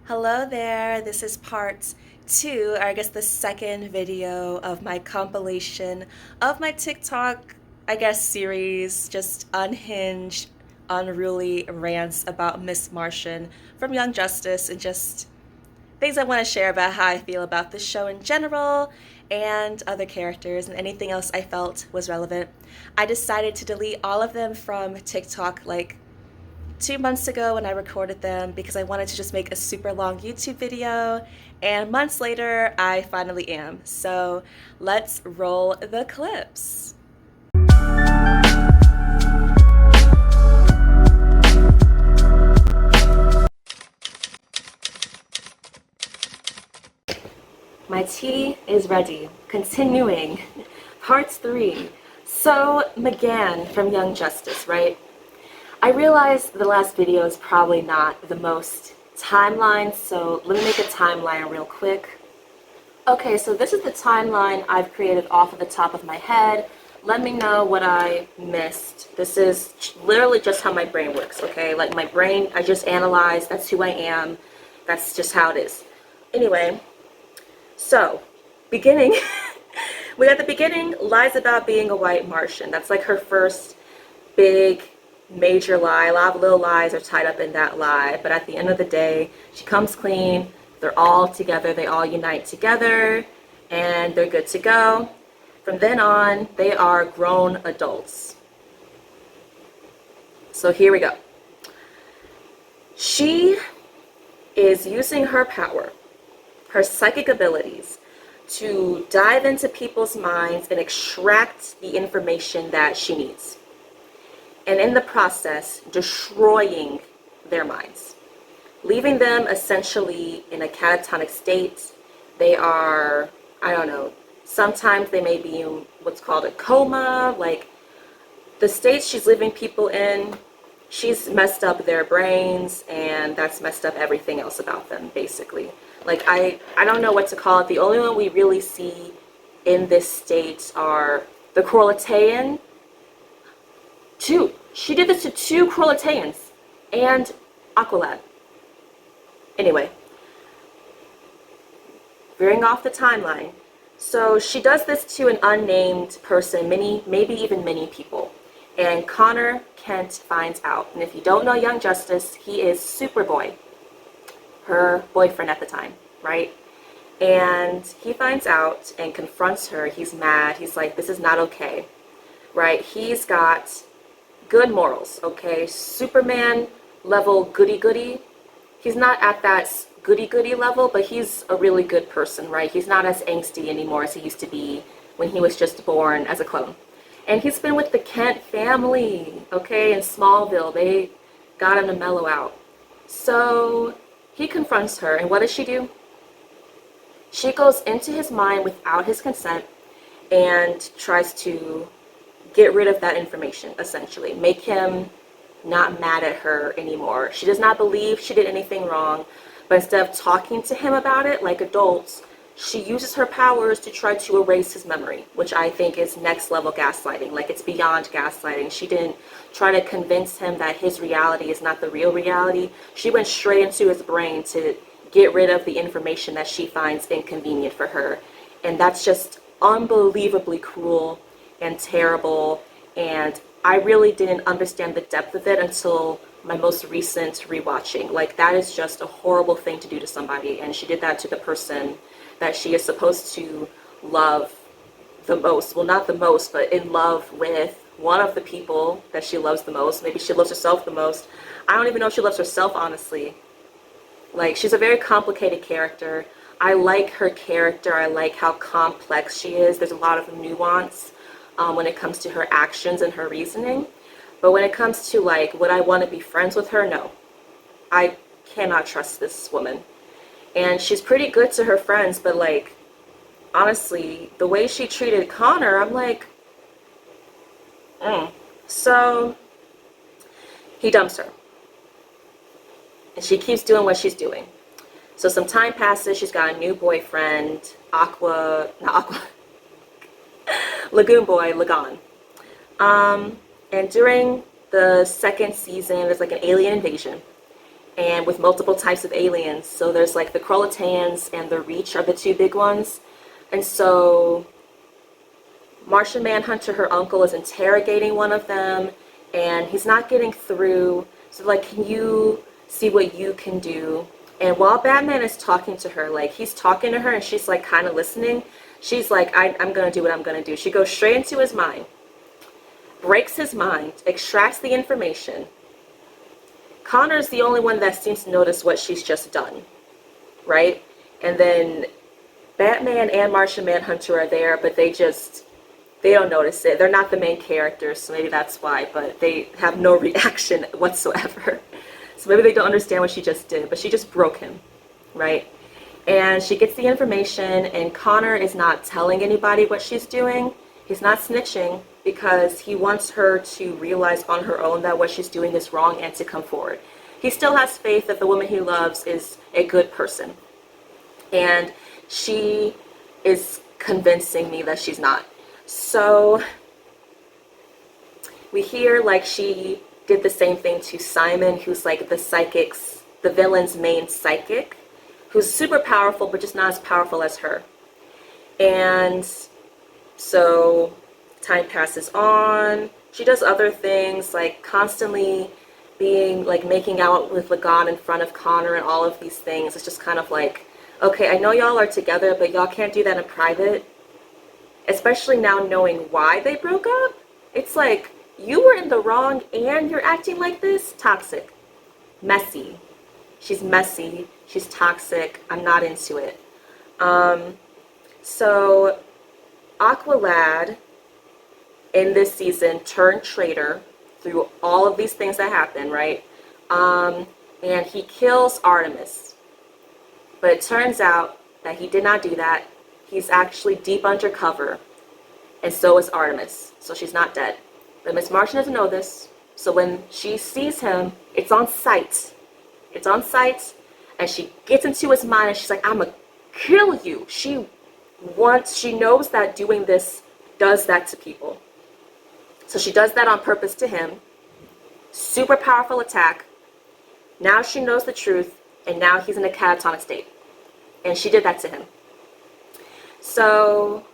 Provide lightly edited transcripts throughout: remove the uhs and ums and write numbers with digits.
Hello there, this is part two, or I guess the second video of my compilation of my TikTok, series, just unhinged, unruly rants about Miss Martian from Young Justice and just things I want to share about how I feel about the show in general and other characters and anything else I felt was relevant. I decided to delete all of them from TikTok 2 months ago when I recorded them because I wanted to just make a super long YouTube video, and months later I finally am. So let's roll the clips. My tea is ready. Continuing. Part 3. So, Meg'ann from Young Justice, right? I realize the last video is probably not the most timeline, so let me make a timeline real quick. Okay, so this is the timeline I've created off of the top of my head. Let me know what I missed. This is literally just how my brain works, okay? Like my brain, I just analyze, that's who I am, that's just how it is. Anyway, so, beginning, we got the beginning, lies about being a white Martian. That's like her first big major lie. A lot of little lies are tied up in that lie, but at the end of the day, she comes clean, they're all together, they all unite together, and they're good to go. From then on, they are grown adults. So here we go. She is using her power, her psychic abilities, to dive into people's minds and extract the information that she needs. And in the process, destroying their minds, leaving them essentially in a catatonic state. They are, I don't know, sometimes they may be in what's called a coma, like the states she's leaving people in, she's messed up their brains, and that's messed up everything else about them, basically. Like, I don't know what to call it. The only one we really see in this state are the Corlataean. She did this to 2 Corlataeans and Aqualad. Anyway, veering off the timeline. So she does this to an unnamed person, maybe even many people. And Connor Kent finds out. And if you don't know Young Justice, he is Superboy, her boyfriend at the time, right? And he finds out and confronts her. He's mad. He's like, this is not okay, right? He's got good morals, okay? Superman level goody-goody. He's not at that goody-goody level, but he's a really good person, right? He's not as angsty anymore as he used to be when he was just born as a clone. And he's been with the Kent family, okay, in Smallville. They got him to mellow out. So he confronts her, and what does she do? She goes into his mind without his consent and tries to get rid of that information, essentially. Make him not mad at her anymore. She does not believe she did anything wrong, but instead of talking to him about it like adults, she uses her powers to try to erase his memory, which I think is next level gaslighting. Like, it's beyond gaslighting. She didn't try to convince him that his reality is not the real reality. She went straight into his brain to get rid of the information that she finds inconvenient for her. And that's just unbelievably cruel and terrible, and I really didn't understand the depth of it until my most recent rewatching. Like, that is just a horrible thing to do to somebody, and she did that to the person that she is supposed to love the most. Well, not the most, but in love with one of the people that she loves the most. Maybe she loves herself the most. I don't even know if she loves herself, honestly. Like, she's a very complicated character. I like her character. I like how complex she is. There's a lot of nuance when it comes to her actions and her reasoning. But when it comes to, like, would I want to be friends with her? No. I cannot trust this woman. And she's pretty good to her friends, but, like, honestly, the way she treated Connor, I'm like, So, he dumps her. And she keeps doing what she's doing. So some time passes, she's got a new boyfriend, Lagoon Boy, Meg'ann. And during the second season, there's like an alien invasion. and with multiple types of aliens. So there's like the Krolotans and the Reach are the two big ones. And so Martian Manhunter, her uncle, is interrogating one of them, and he's not getting through. So like, can you see what you can do? And while Batman is talking to her, like he's talking to her and she's like kind of listening, she's like, I'm gonna do what I'm gonna do. She goes straight into his mind, breaks his mind, extracts the information. Connor's the only one that seems to notice what she's just done, right? And then Batman and Martian Manhunter are there, but they don't notice it. They're not the main characters, so maybe that's why, but they have no reaction whatsoever. So maybe they don't understand what she just did, but she just broke him, right? And she gets the information, and Connor is not telling anybody what she's doing. He's not snitching because he wants her to realize on her own that what she's doing is wrong and to come forward. He still has faith that the woman he loves is a good person. And she is convincing me that she's not. So we hear like she did the same thing to Simon, who's like the villain's main psychic, who's super powerful, but just not as powerful as her. And so time passes on. She does other things, like constantly being like making out with Meg'ann in front of Connor and all of these things. It's just kind of like, okay, I know y'all are together, but y'all can't do that in private. Especially now knowing why they broke up. It's like, you were in the wrong and you're acting like this? Toxic. Messy. She's messy. She's toxic. I'm not into it. So Aqualad in this season turned traitor through all of these things that happen, right? And he kills Artemis. But it turns out that he did not do that. He's actually deep undercover, and so is Artemis. So she's not dead. But Miss Martian doesn't know this. So when she sees him, it's on sight. It's on sight, and she gets into his mind, and she's like, I'm gonna kill you. She knows that doing this does that to people. So she does that on purpose to him. Super powerful attack. Now she knows the truth, and now he's in a catatonic state. And she did that to him. So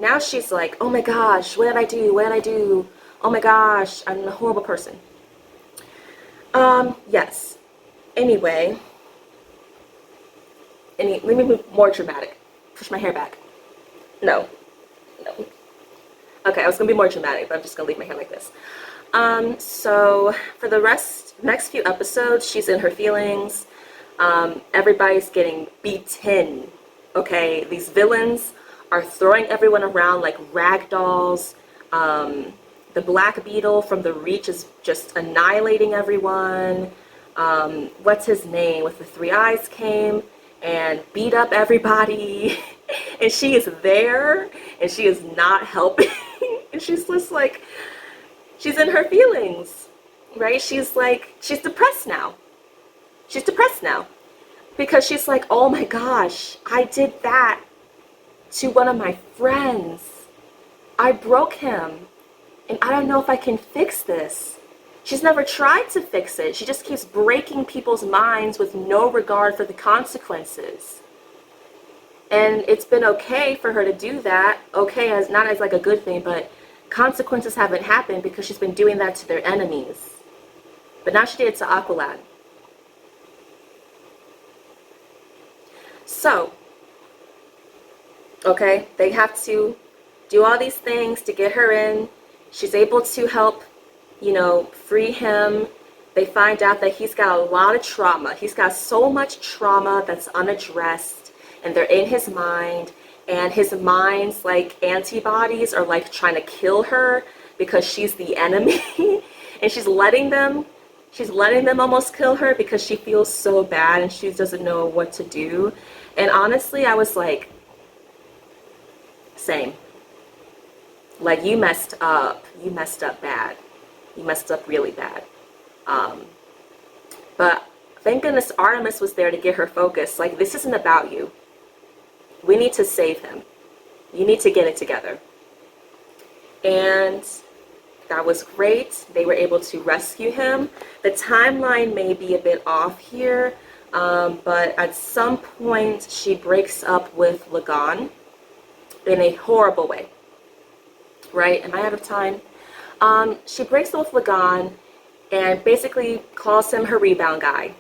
now she's like, oh my gosh, what did I do? What did I do? Oh my gosh, I'm a horrible person. Yes. Anyway, let me move more dramatic. Push my hair back. No. Okay, I was gonna be more dramatic, but I'm just gonna leave my hair like this. So for the next few episodes, she's in her feelings. Everybody's getting beaten. Okay, these villains are throwing everyone around like rag dolls. The Black Beetle from the Reach is just annihilating everyone. What's his name with the 3 eyes came and beat up everybody. And she is there and she is not helping. And she's just like, she's in her feelings, right? She's depressed now. She's depressed now. Because she's like, oh my gosh, I did that to one of my friends. I broke him. And I don't know if I can fix this. She's never tried to fix it. She just keeps breaking people's minds with no regard for the consequences. And it's been okay for her to do that. Okay, not as like a good thing, but consequences haven't happened because she's been doing that to their enemies. But now she did it to Aqualad. So, okay, they have to do all these things to get her in. She's able to help, free him. They find out that he's got a lot of trauma. He's got so much trauma that's unaddressed, and they're in his mind. And his mind's like antibodies are like trying to kill her because she's the enemy. And she's letting them almost kill her because she feels so bad and she doesn't know what to do. And honestly, I was like, same. Like, you messed up. You messed up bad. You messed up really bad. But thank goodness Artemis was there to get her focused. Like, this isn't about you. We need to save him. You need to get it together. And That was great. They were able to rescue him. The timeline may be a bit off here, but at some point she breaks up with Meg'ann in a horrible way. Right? Am I out of time? She breaks up with Meg'ann and basically calls him her rebound guy.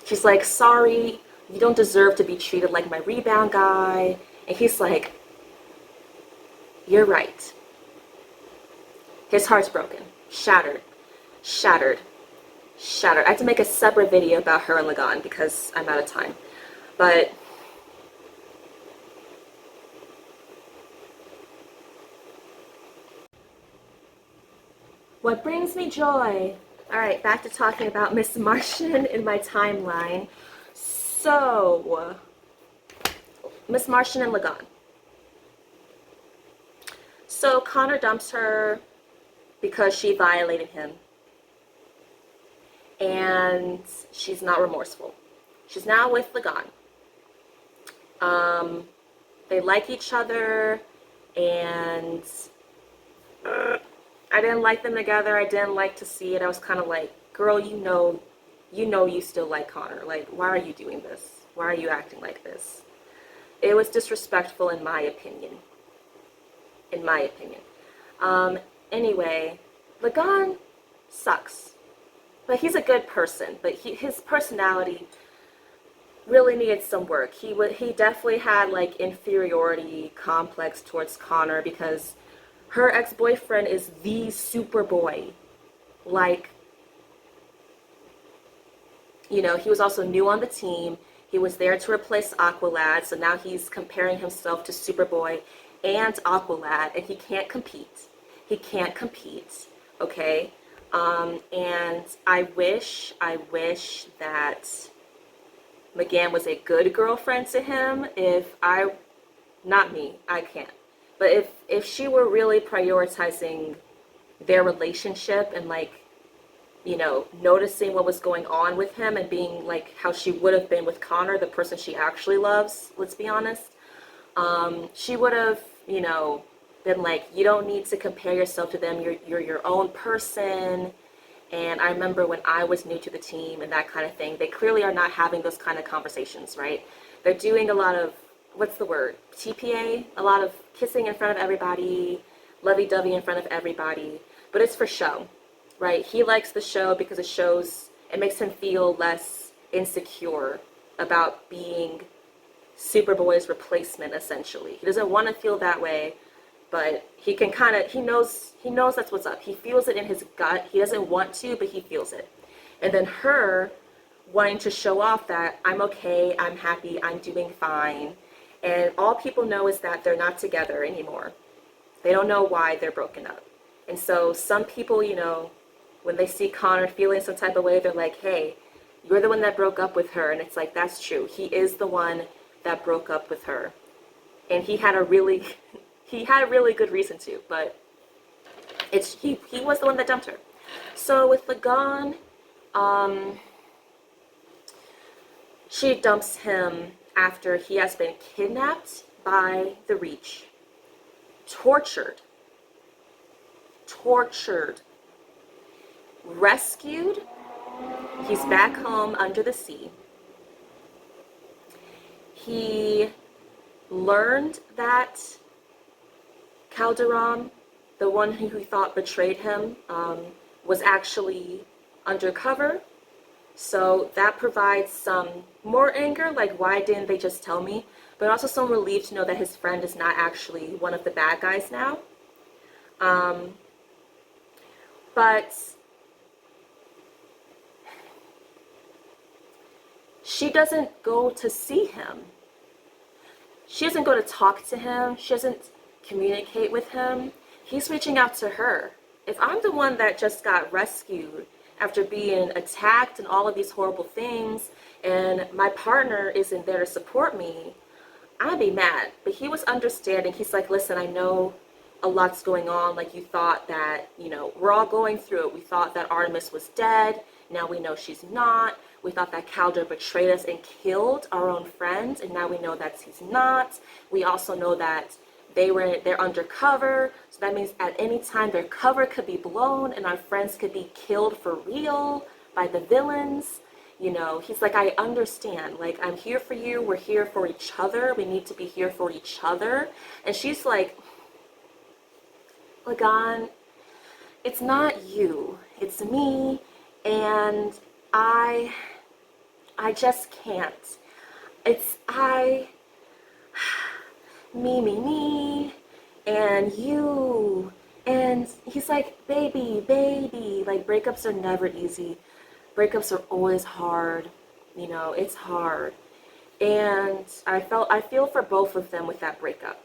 She's like, sorry, you don't deserve to be treated like my rebound guy. And he's like, you're right. His heart's broken, shattered, shattered, shattered. I have to make a separate video about her and Meg'ann because I'm out of time. But what brings me joy? All right, back to talking about Miss Martian in my timeline. So, Miss Martian and Meg'ann. So Connor dumps her because she violated him. And she's not remorseful. She's now with Meg'ann. They like each other, and I didn't like them together. I didn't like to see it. I was kind of like, girl, you know you still like Connor. Like, why are you doing this? Why are you acting like this? It was disrespectful in my opinion. In my opinion. Anyway, Meg'ann sucks. But he's a good person. But his personality really needed some work. He definitely had like inferiority complex towards Connor because her ex-boyfriend is the Superboy. Like, you know, he was also new on the team. He was there to replace Aqualad, so now he's comparing himself to Superboy and Aqualad, and he can't compete. He can't compete, okay? And I wish that Meg'ann was a good girlfriend to him. Not me, I can't. But if she were really prioritizing their relationship and like, you know, noticing what was going on with him and being like how she would have been with Connor, the person she actually loves, let's be honest, she would have, you know, been like, you don't need to compare yourself to them. You're your own person. And I remember when I was new to the team and that kind of thing, they clearly are not having those kind of conversations, right? They're doing a lot of, what's the word? TPA? A lot of kissing in front of everybody, lovey-dovey in front of everybody. But it's for show, right? He likes the show because it makes him feel less insecure about being Superboy's replacement, essentially. He doesn't want to feel that way, but he knows that's what's up. He feels it in his gut. He doesn't want to, but he feels it. And then her wanting to show off that I'm okay, I'm happy, I'm doing fine. And all people know is that they're not together anymore. They don't know why they're broken up. And so some people, you know, when they see Connor feeling some type of way, they're like, hey, you're the one that broke up with her. And it's like, that's true. He is the one that broke up with her. And he had a really good reason to, but he was the one that dumped her. So with Meg'ann, she dumps him after he has been kidnapped by the Reach, tortured, rescued. He's back home under the sea. He learned that Calderon, the one who he thought betrayed him, was actually undercover. So that provides some more anger, like why didn't they just tell me? But also some relief to know that his friend is not actually one of the bad guys now. But she doesn't go to see him. She doesn't go to talk to him. She doesn't communicate with him. He's reaching out to her. If I'm the one that just got rescued after being attacked and all of these horrible things, and my partner isn't there to support me, I'd be mad. But he was understanding. He's like, listen, I know a lot's going on. Like, you thought that, you know, we're all going through it. We thought that Artemis was dead. Now we know she's not. We thought that Calder betrayed us and killed our own friends, and now we know that he's not. We also know that they're undercover, so that means at any time their cover could be blown and our friends could be killed for real by the villains. You know, he's like, I understand, like, I'm here for you, we're here for each other, we need to be here for each other. And she's like, Meg'ann, it's not you, it's me, and I just can't. It's me, and you. And he's like, baby, like breakups are never easy. Breakups are always hard. You know, it's hard. And I feel for both of them with that breakup.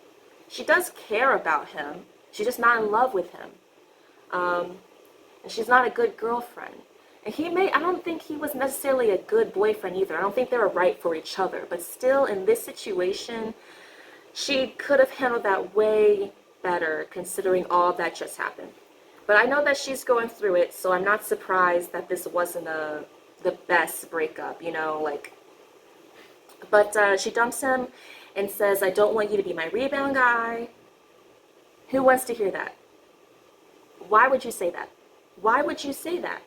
She does care about him. She's just not in love with him. And she's not a good girlfriend. And I don't think he was necessarily a good boyfriend either. I don't think they were right for each other. But still, in this situation, she could have handled that way better considering all that just happened. But I know that she's going through it, so I'm not surprised that this wasn't the best breakup, you know, like. But she dumps him and says, I don't want you to be my rebound guy. Who wants to hear that? Why would you say that? Why would you say that?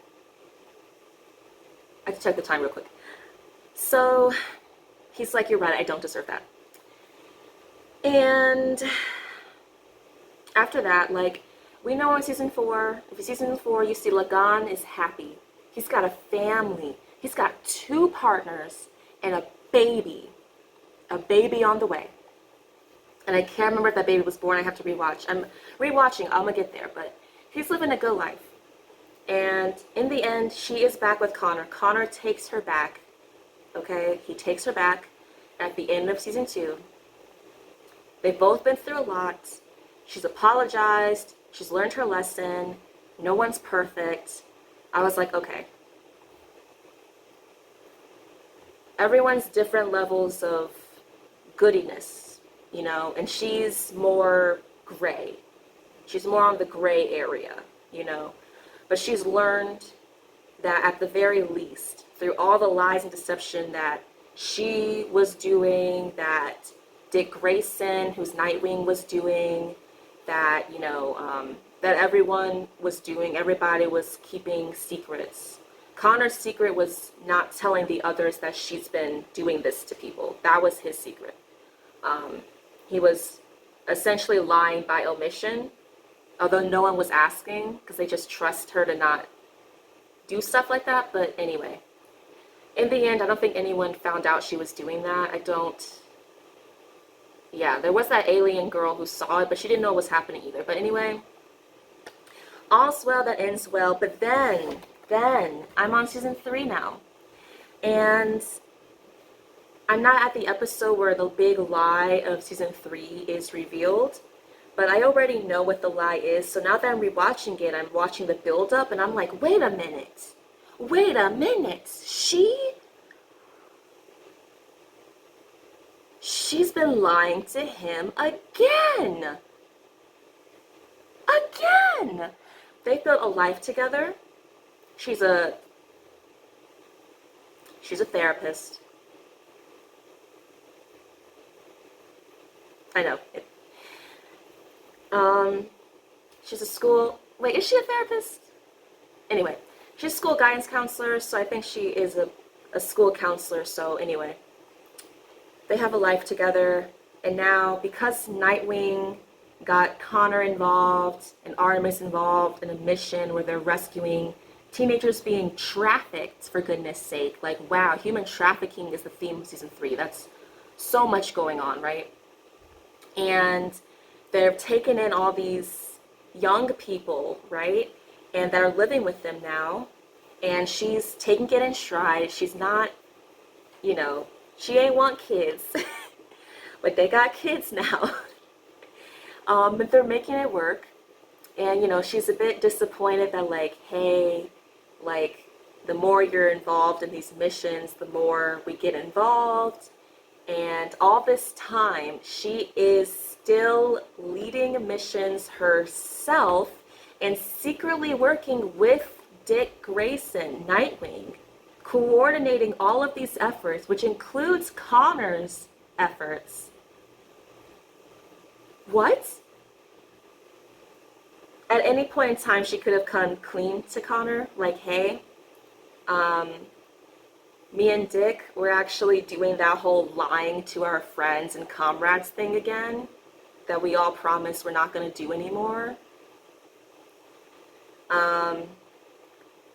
I have to check the time real quick. So he's like, you're right, I don't deserve that. And after that, like, we know in season 4, if it's season 4, you see Meg'ann is happy. He's got a family. He's got 2 partners and a baby on the way. And I can't remember if that baby was born. I have to rewatch. I'm rewatching. I'm gonna get there, but he's living a good life. And in the end, she is back with Connor. Connor takes her back. Okay, he takes her back at the end of season 2. They've both been through a lot. She's apologized. She's learned her lesson. No one's perfect. I was like, okay. Everyone's different levels of goodiness, you know, and she's more gray. She's more on the gray area, you know. But she's learned that at the very least, through all the lies and deception that she was doing, that Dick Grayson, who's Nightwing, was doing, that, you know, that everyone was doing, everybody was keeping secrets. Connor's secret was not telling the others that she's been doing this to people. That was his secret. He was essentially lying by omission, although no one was asking because they just trust her to not do stuff like that. But anyway, in the end, I don't think anyone found out she was doing that. Yeah, there was that alien girl who saw it, but she didn't know what was happening either. But anyway, all's well that ends well. But then I'm on season 3 now. And I'm not at the episode where the big lie of season 3 is revealed. But I already know what the lie is. So now that I'm rewatching it, I'm watching the build up and I'm like, wait a minute. She's been lying to him again. They built a life together. She's a therapist. I know. She's a school... Wait, is she a therapist? Anyway, she's a school guidance counselor, so I think she is a school counselor, so anyway. They have a life together, and now, because Nightwing got Connor involved, and Artemis involved in a mission where they're rescuing teenagers being trafficked, for goodness sake. Like, wow, human trafficking is the theme of season 3. That's so much going on, right? And they've taken in all these young people, right? And they're living with them now. And she's taking it in stride. She's not, you know, she ain't want kids. But they got kids now. But they're making it work. And, you know, she's a bit disappointed that, like, hey, like, the more you're involved in these missions, the more we get involved. And all this time, she is still leading missions herself and secretly working with Dick Grayson, Nightwing, coordinating all of these efforts, which includes Connor's efforts. What? At any point in time, she could have come clean to Connor, like, hey, um, me and Dick, we're actually doing that whole lying to our friends and comrades thing again that we all promised we're not going to do anymore. Um,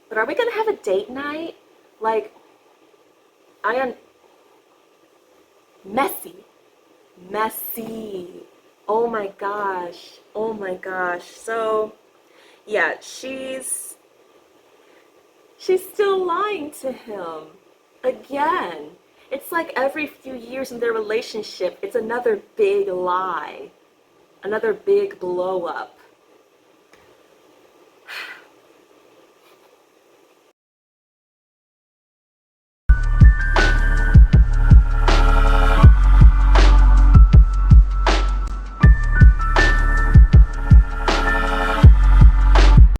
but are we going to have a date night? Like, I am messy. Messy. Oh my gosh. Oh my gosh. So, yeah, she's still lying to him. Again. It's like every few years in their relationship, it's another big lie. Another big blow up.